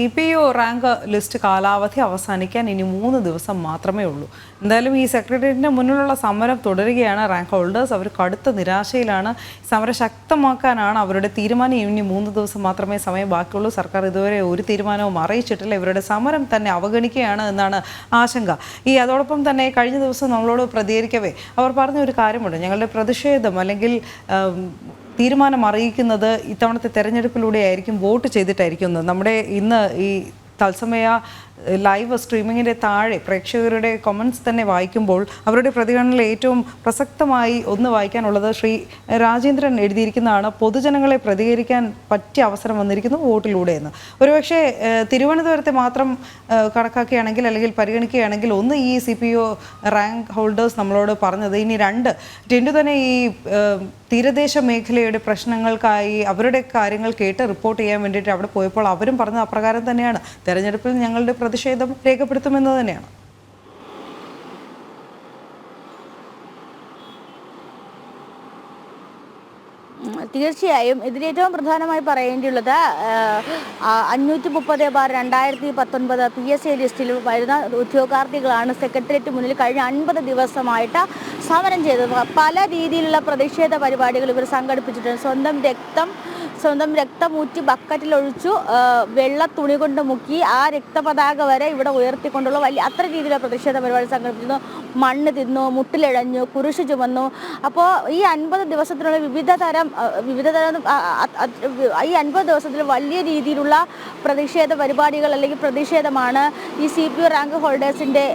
CPO rank list കാലാവധി അവസാനിക്കാൻ ഇനി 3 ദിവസം മാത്രമേ ഉള്ളൂ. എന്തായാലും ഈ സെക്രട്ടേറിയറ്റിന്റെ മുന്നിലുള്ള സമരം തുടരുകയാണ്. റാങ്ക് ഹോൾഡേഴ്സ് അവർ കടുത്ത നിരാശയിലാണ്. സമരം ശക്തമാക്കാനാണ് അവരുടെ തീരുമാനം. ഇനി 3 ദിവസം മാത്രമേ സമയം ബാക്കിയുള്ളൂ. സർക്കാർ ഇതുവരെ ഒരു തീരുമാനവും അറിയിച്ചിട്ടില്ല. ഇവരുടെ സമരം തന്നെ അവഗണിക്കുകയാണ് എന്നാണ് ആശങ്ക. അതോടൊപ്പം തന്നെ കഴിഞ്ഞ ദിവസം നമ്മളോട് പ്രതികരിക്കവേ അവർ പറഞ്ഞ ഒരു കാര്യമുണ്ട്. ഞങ്ങളുടെ പ്രതിഷേധം അല്ലെങ്കിൽ തീരുമാനം അറിയിക്കുന്നത് ഇത്തവണത്തെ തെരഞ്ഞെടുപ്പിലൂടെ ആയിരിക്കും, വോട്ട് ചെയ്തിട്ടായിരിക്കും. നമ്മുടെ ഇന്ന് ഈ തത്സമയ ലൈവ് സ്ട്രീമിങ്ങിൻ്റെ താഴെ പ്രേക്ഷകരുടെ കമൻസ് തന്നെ വായിക്കുമ്പോൾ അവരുടെ പ്രതികരണങ്ങളിൽ ഏറ്റവും പ്രസക്തമായി ഒന്ന് വായിക്കാനുള്ളത് ശ്രീ രാജേന്ദ്രൻ എഴുതിയിരിക്കുന്നതാണ്. പൊതുജനങ്ങളെ പ്രതികരിക്കാൻ പറ്റിയ അവസരം വന്നിരിക്കുന്നു വോട്ടിലൂടെ എന്ന്. ഒരുപക്ഷെ തിരുവനന്തപുരത്തെ മാത്രം കണക്കാക്കുകയാണെങ്കിൽ അല്ലെങ്കിൽ പരിഗണിക്കുകയാണെങ്കിൽ ഒന്ന് ഈ CPO റാങ്ക് ഹോൾഡേഴ്സ് നമ്മളോട് പറഞ്ഞത്, ഇനി രണ്ട് ടെൻഡു തന്നെ ഈ തീരദേശ മേഖലയുടെ പ്രശ്നങ്ങൾക്കായി അവരുടെ കാര്യങ്ങൾ കേട്ട് റിപ്പോർട്ട് ചെയ്യാൻ വേണ്ടിയിട്ട് അവിടെ പോയപ്പോൾ അവരും പറഞ്ഞത് അപ്രകാരം തന്നെയാണ്. തെരഞ്ഞെടുപ്പിൽ ഞങ്ങളുടെ പ്രതിഷേധം രേഖപ്പെടുത്തുമെന്ന് തന്നെയാണ്. തീർച്ചയായും ഇതിൽ ഏറ്റവും പ്രധാനമായി പറയേണ്ടിയുള്ളത് 530/2019 PSC ലിസ്റ്റിൽ വരുന്ന ഉദ്യോഗാർത്ഥികളാണ് സെക്രട്ടേറിയറ്റ് മുന്നിൽ കഴിഞ്ഞ 50 ദിവസമായിട്ട് സമരം ചെയ്തത്. പല രീതിയിലുള്ള പ്രതിഷേധ പരിപാടികൾ ഇവർ സംഘടിപ്പിച്ചിട്ടുണ്ട്. സ്വന്തം രക്തമൂറ്റി ബക്കറ്റിലൊഴിച്ചു വെള്ള തുണി കൊണ്ട് മുക്കി ആ രക്തപതാക വരെ ഇവിടെ ഉയർത്തിക്കൊണ്ടുള്ള അത്ര രീതിയിലുള്ള പ്രതിഷേധ പരിപാടി സംഘടിപ്പിക്കുന്നു. മണ്ണ് തിന്നു, മുട്ടിലിഴഞ്ഞു, കുരിശ് ചുമന്നു. അപ്പോൾ ഈ 50 ദിവസത്തിനുള്ള വിവിധ തരം ഈ 50 ദിവസത്തിൽ വലിയ രീതിയിലുള്ള പ്രതിഷേധ പരിപാടികൾ അല്ലെങ്കിൽ പ്രതിഷേധമാണ് ഈ CPO റാങ്ക് ഹോൾഡേഴ്സിൻ്റെ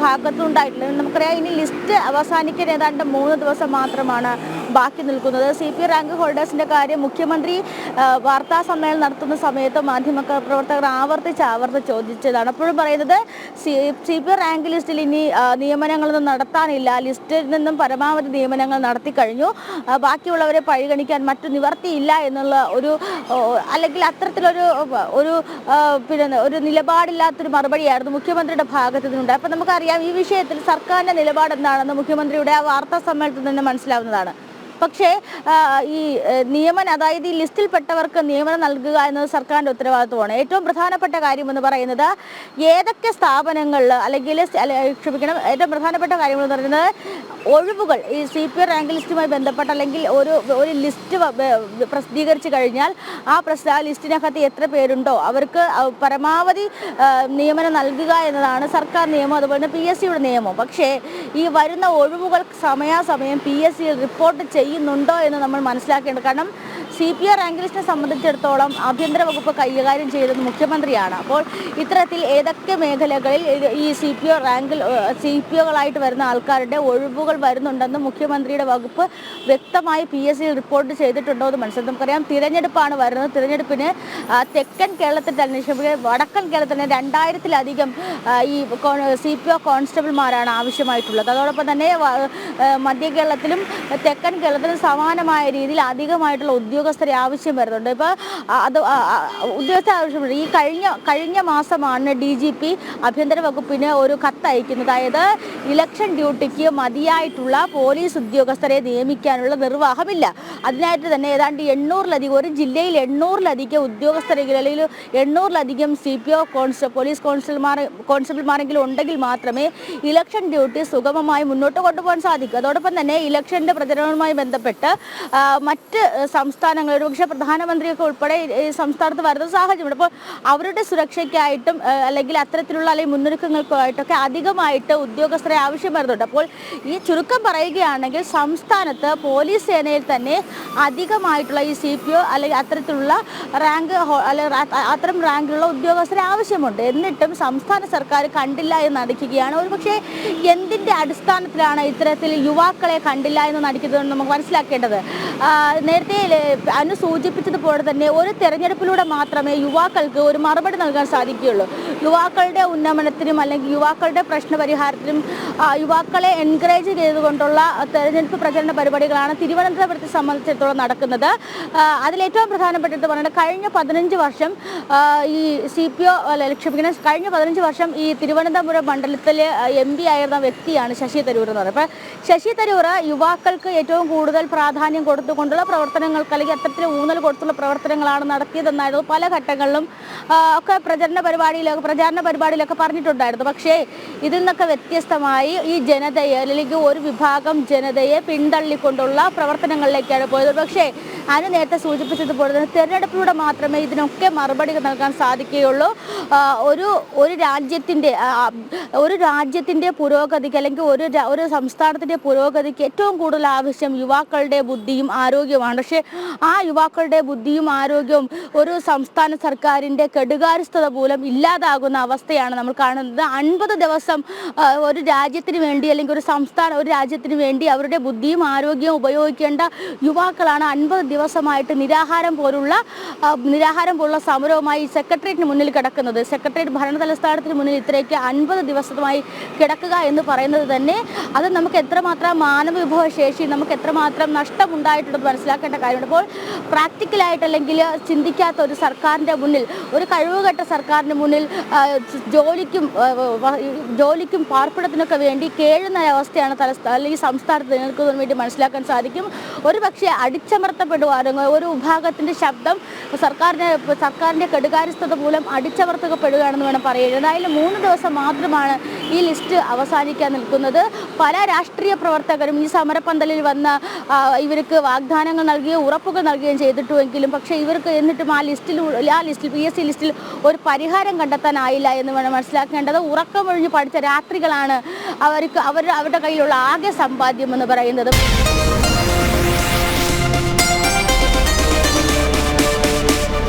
ഭാഗത്തുണ്ടായിട്ടുള്ളത്. നമുക്കറിയാം, ഇനി ലിസ്റ്റ് അവസാനിക്കാൻ ഏതാണ്ട് 3 ദിവസം മാത്രമാണ് ബാക്കി നിൽക്കുന്നത്. CPO റാങ്ക് ഹോൾഡേഴ്സിൻ്റെ കാര്യം മുഖ്യമന്ത്രി വാർത്താ സമ്മേളനം നടത്തുന്ന സമയത്ത് മാധ്യമപ്രവർത്തകർ ആവർത്തിച്ച് ചോദിച്ചതാണ്. അപ്പോഴും പറയുന്നത് CPO റാങ്ക് ലിസ്റ്റിൽ ഇനി നിയമനങ്ങളൊന്നും നടത്താനില്ല, ലിസ്റ്റിൽ നിന്നും പരമാവധി നിയമനങ്ങൾ നടത്തി കഴിഞ്ഞു, ബാക്കിയുള്ളവരെ പരിഗണിക്കാൻ മറ്റു നിവർത്തിയില്ല എന്നുള്ള അല്ലെങ്കിൽ അത്തരത്തിലൊരു ഒരു നിലപാടില്ലാത്തൊരു മറുപടിയായിരുന്നു മുഖ്യമന്ത്രിയുടെ ഭാഗത്തു നിന്നുണ്ട്. അപ്പം നമുക്കറിയാം ഈ വിഷയത്തിൽ സർക്കാരിൻ്റെ നിലപാട് എന്താണെന്ന് മുഖ്യമന്ത്രിയുടെ ആ വാർത്താ സമ്മേളനത്തിൽ നിന്ന് മനസ്സിലാവുന്നതാണ്. പക്ഷേ ഈ അതായത് ഈ ലിസ്റ്റിൽപ്പെട്ടവർക്ക് നിയമനം നൽകുക എന്നത് സർക്കാരിൻ്റെ ഉത്തരവാദിത്വമാണ്. ഏറ്റവും പ്രധാനപ്പെട്ട കാര്യമെന്ന് പറയുന്നത് ഏതൊക്കെ സ്ഥാപനങ്ങളിൽ ഏറ്റവും പ്രധാനപ്പെട്ട കാര്യമെന്ന് പറയുന്നത് ഒഴിവുകൾ ഈ CPO റാങ്ക് ലിസ്റ്റുമായി ബന്ധപ്പെട്ട് അല്ലെങ്കിൽ ഒരു ലിസ്റ്റ് പ്രസിദ്ധീകരിച്ചു കഴിഞ്ഞാൽ ആ ലിസ്റ്റിനകത്ത് എത്ര പേരുണ്ടോ അവർക്ക് പരമാവധി നിയമനം നൽകുക എന്നതാണ് സർക്കാർ നിയമം, അതുപോലെ തന്നെ PSCയുടെ നിയമം. പക്ഷേ ഈ വരുന്ന ഒഴിവുകൾ സമയാസമയം PSCയിൽ റിപ്പോർട്ട് ചെയ്യുന്നുണ്ടോ എന്ന് നമ്മൾ മനസ്സിലാക്കേണ്ടത്. കാരണം CPO റാങ്ക് ലിസ്റ്റിനെ സംബന്ധിച്ചിടത്തോളം ആഭ്യന്തര വകുപ്പ് കൈകാര്യം ചെയ്തത് മുഖ്യമന്ത്രിയാണ്. അപ്പോൾ ഇത്തരത്തിൽ ഏതൊക്കെ മേഖലകളിൽ ഈ CPOകളായിട്ട് വരുന്ന ആൾക്കാരുടെ ഒഴിവുകൾ വരുന്നുണ്ടെന്ന് മുഖ്യമന്ത്രിയുടെ വകുപ്പ് വ്യക്തമായി PSCയിൽ റിപ്പോർട്ട് ചെയ്തിട്ടുണ്ടോ എന്ന് മനസ്സിലാക്കും. നമുക്കറിയാം, തിരഞ്ഞെടുപ്പാണ് വരുന്നത്. തിരഞ്ഞെടുപ്പിന് തെക്കൻ കേരളത്തിൽ തന്നെ വടക്കൻ കേരളത്തിൽ തന്നെ 2000-ലധികം ഈ CPO കോൺസ്റ്റബിൾമാരാണ് ആവശ്യമായിട്ടുള്ളത്. അതോടൊപ്പം തന്നെ മധ്യ കേരളത്തിലും തെക്കൻ കേരളത്തിലും സമാനമായ രീതിയിൽ അധികമായിട്ടുള്ള ഉദ്യോഗസ്ഥരെ ആവശ്യം വരുന്നുണ്ട്. ഇപ്പോൾ ഉദ്യോഗസ്ഥരെ ആവശ്യമുണ്ട്. ഈ കഴിഞ്ഞ മാസമാണ് DGP ആഭ്യന്തര വകുപ്പിന് ഒരു കത്ത് അയക്കുന്നത്. അതായത് ഇലക്ഷൻ ഡ്യൂട്ടിക്ക് മതിയായിട്ടുള്ള പോലീസ് ഉദ്യോഗസ്ഥരെ നിയമിക്കാനുള്ള നിർവാഹമില്ല. അതിനായിട്ട് തന്നെ ഏതാണ്ട് 800-ലധികം ഒരു ജില്ലയിൽ 800-ലധികം ഉദ്യോഗസ്ഥരെങ്കിലും അല്ലെങ്കിൽ 800-ലധികം CPO പോലീസ് കോൺസ്റ്റബിൾമാരെങ്കിലും ഉണ്ടെങ്കിൽ മാത്രമേ ഇലക്ഷൻ ഡ്യൂട്ടി സുഗമമായി മുന്നോട്ട് കൊണ്ടുപോകാൻ സാധിക്കൂ. അതോടൊപ്പം തന്നെ ഇലക്ഷൻ്റെ പ്രചരണവുമായി ബന്ധപ്പെട്ട് മറ്റ് സംസ്ഥാനങ്ങൾ ഒരുപക്ഷെ പ്രധാനമന്ത്രിയൊക്കെ ഉൾപ്പെടെ ഈ സംസ്ഥാനത്ത് വരുന്ന സാഹചര്യമുണ്ട്. അപ്പോൾ അവരുടെ സുരക്ഷയ്ക്കായിട്ടും അല്ലെങ്കിൽ അത്തരത്തിലുള്ള അല്ലെങ്കിൽ മുന്നൊരുക്കങ്ങൾക്കായിട്ടൊക്കെ അധികമായിട്ട് ഉദ്യോഗസ്ഥരെ ആവശ്യം വരുന്നുണ്ട്. അപ്പോൾ ഈ ചുരുക്കം പറയുകയാണെങ്കിൽ സംസ്ഥാനത്ത് പോലീസ് സേനയിൽ തന്നെ അധികമായിട്ടുള്ള ഈ CPO അല്ലെങ്കിൽ അത്തരത്തിലുള്ള അത്തരം റാങ്കിലുള്ള ഉദ്യോഗസ്ഥരെ ആവശ്യമുണ്ട്. എന്നിട്ടും സംസ്ഥാന സർക്കാർ കണ്ടില്ല എന്ന് നടിക്കുകയാണ്. ഒരുപക്ഷെ എന്തിൻ്റെ അടിസ്ഥാനത്തിലാണ് ഇത്തരത്തിൽ യുവാക്കളെ കണ്ടില്ല എന്ന് നടിക്കുന്നതെന്ന് നമുക്ക് മനസ്സിലാക്കേണ്ടത്. നേരത്തെ സൂചിപ്പിച്ചതുപോലെ തന്നെ ഒരു തെരഞ്ഞെടുപ്പിലൂടെ മാത്രമേ യുവാക്കൾക്ക് ഒരു മറുപടി നൽകാൻ സാധിക്കുകയുള്ളൂ. യുവാക്കളുടെ ഉന്നമനത്തിനും അല്ലെങ്കിൽ യുവാക്കളുടെ പ്രശ്നപരിഹാരത്തിനും യുവാക്കളെ എൻകറേജ് ചെയ്തുകൊണ്ടുള്ള തെരഞ്ഞെടുപ്പ് പ്രചരണ പരിപാടികളാണ് തിരുവനന്തപുരത്തെ സംബന്ധിച്ചിടത്തോളം നടക്കുന്നത്. അതിലേറ്റവും പ്രധാനപ്പെട്ടത് പറയുന്നത് കഴിഞ്ഞ 15 വർഷം ഈ CPO കഴിഞ്ഞ 15 വർഷം ഈ തിരുവനന്തപുരം മണ്ഡലത്തിലെ MP ആയിരുന്ന വ്യക്തിയാണ് ശശി തരൂർ എന്ന് പറയുന്നത്. അപ്പോൾ ശശി തരൂർ യുവാക്കൾക്ക് ഏറ്റവും കൂടുതൽ പ്രാധാന്യം കൊടുത്തുകൊണ്ടുള്ള പ്രവർത്തനങ്ങൾക്ക് അല്ലെങ്കിൽ അത്തരത്തിൽ ഊന്നൽ കൊടുത്തുള്ള പ്രവർത്തനങ്ങളാണ് നടത്തിയതെന്നായിരുന്നു പല ഘട്ടങ്ങളിലും ഒക്കെ പ്രചാരണ പരിപാടിയിലൊക്കെ പറഞ്ഞിട്ടുണ്ടായിരുന്നു. പക്ഷേ ഇതിൽ നിന്നൊക്കെ വ്യത്യസ്തമായി ഈ ജനതയെ അല്ലെങ്കിൽ ഒരു വിഭാഗം ജനതയെ പിന്തള്ളിക്കൊണ്ടുള്ള പ്രവർത്തനങ്ങളിലേക്കാണ് പോയത്. പക്ഷേ അതിന് നേരത്തെ സൂചിപ്പിച്ചതുപോലെ തന്നെ തിരഞ്ഞെടുപ്പിലൂടെ മാത്രമേ ഇതിനൊക്കെ മറുപടി നൽകാൻ സാധിക്കുകയുള്ളൂ. ഒരു രാജ്യത്തിൻ്റെ പുരോഗതിക്ക് അല്ലെങ്കിൽ ഒരു സംസ്ഥാനത്തിൻ്റെ പുരോഗതിക്ക് ഏറ്റവും കൂടുതൽ ആവശ്യം യുവാക്കളുടെ ബുദ്ധിയും ആരോഗ്യവുമാണ്. പക്ഷേ ആ യുവാക്കളുടെ ബുദ്ധിയും ആരോഗ്യവും ഒരു സംസ്ഥാന സർക്കാരിൻ്റെ കെടുകാര്യസ്ഥത മൂലം ഇല്ലാതാകുന്ന അവസ്ഥയാണ് നമ്മൾ കാണുന്നത്. 50 ദിവസം ഒരു രാജ്യത്തിന് വേണ്ടി അല്ലെങ്കിൽ ഒരു രാജ്യത്തിന് വേണ്ടി അവരുടെ ബുദ്ധിയും ആരോഗ്യവും ഉപയോഗിക്കേണ്ട യുവാക്കളാണ് 50 ദിവസമായിട്ട് നിരാഹാരം പോലുള്ള സമരവുമായി സെക്രട്ടേറിയറ്റിന് മുന്നിൽ കിടക്കുന്നത്. സെക്രട്ടേറിയറ്റ് ഭരണ തലസ്ഥാനത്തിന് മുന്നിൽ ഇത്രയ്ക്ക് 50 ദിവസമായി കിടക്കുക എന്ന് പറയുന്നത് തന്നെ അത് നമുക്ക് എത്രമാത്രം മാനവ വിഭവശേഷി നമുക്ക് എത്രമാത്രം നഷ്ടമുണ്ടായിട്ടുണ്ടെന്ന് മനസ്സിലാക്കേണ്ട കാര്യമുണ്ട്. അപ്പോൾ പ്രാക്ടിക്കലായിട്ട് അല്ലെങ്കിൽ ചിന്തിക്കാത്ത ഒരു സർക്കാരിൻ്റെ മുന്നിൽ, ഒരു കഴിവുകെട്ട സർക്കാരിൻ്റെ മുന്നിൽ ജോലിക്കും പാർപ്പിടത്തിനൊക്കെ വേണ്ടി കേഴുന്ന അവസ്ഥയാണ് അല്ലെങ്കിൽ സംസ്ഥാനത്ത് നിലനിൽക്കുന്നതിന് വേണ്ടി മനസ്സിലാക്കാൻ സാധിക്കും. ഒരു പക്ഷേ അടിച്ചമർത്തപ്പെടുവാനോ ഒരു വിഭാഗത്തിൻ്റെ ശബ്ദം സർക്കാരിൻ്റെ കെടുകാര്യസ്ഥത മൂലം അടിച്ചമർത്തപ്പെടുകയാണെന്ന് വേണം പറയുക. ഏതായാലും 3 ദിവസം മാത്രമാണ് ഈ ലിസ്റ്റ് അവസാനിക്കാൻ നിൽക്കുന്നത്. പല രാഷ്ട്രീയ പ്രവർത്തകരും ഈ സമരപ്പന്തലിൽ വന്ന ഇവർക്ക് വാഗ്ദാനങ്ങൾ നൽകുകയും ഉറപ്പുകൾ നൽകുകയും ചെയ്തിട്ടുമെങ്കിലും പക്ഷേ ഇവർക്ക് എന്നിട്ടും ആ ലിസ്റ്റിൽ PSC ലിസ്റ്റിൽ ഒരു പരിഹാരം കണ്ടെത്താനായില്ല എന്ന് വേണം മനസ്സിലാക്കേണ്ടത്. ഉറക്കമൊഴിഞ്ഞ് പഠിച്ച രാത്രികളാണ് അവരുടെ കയ്യിലുള്ള ആകെ സമ്പാദ്യം എന്ന് പറയുന്നത്.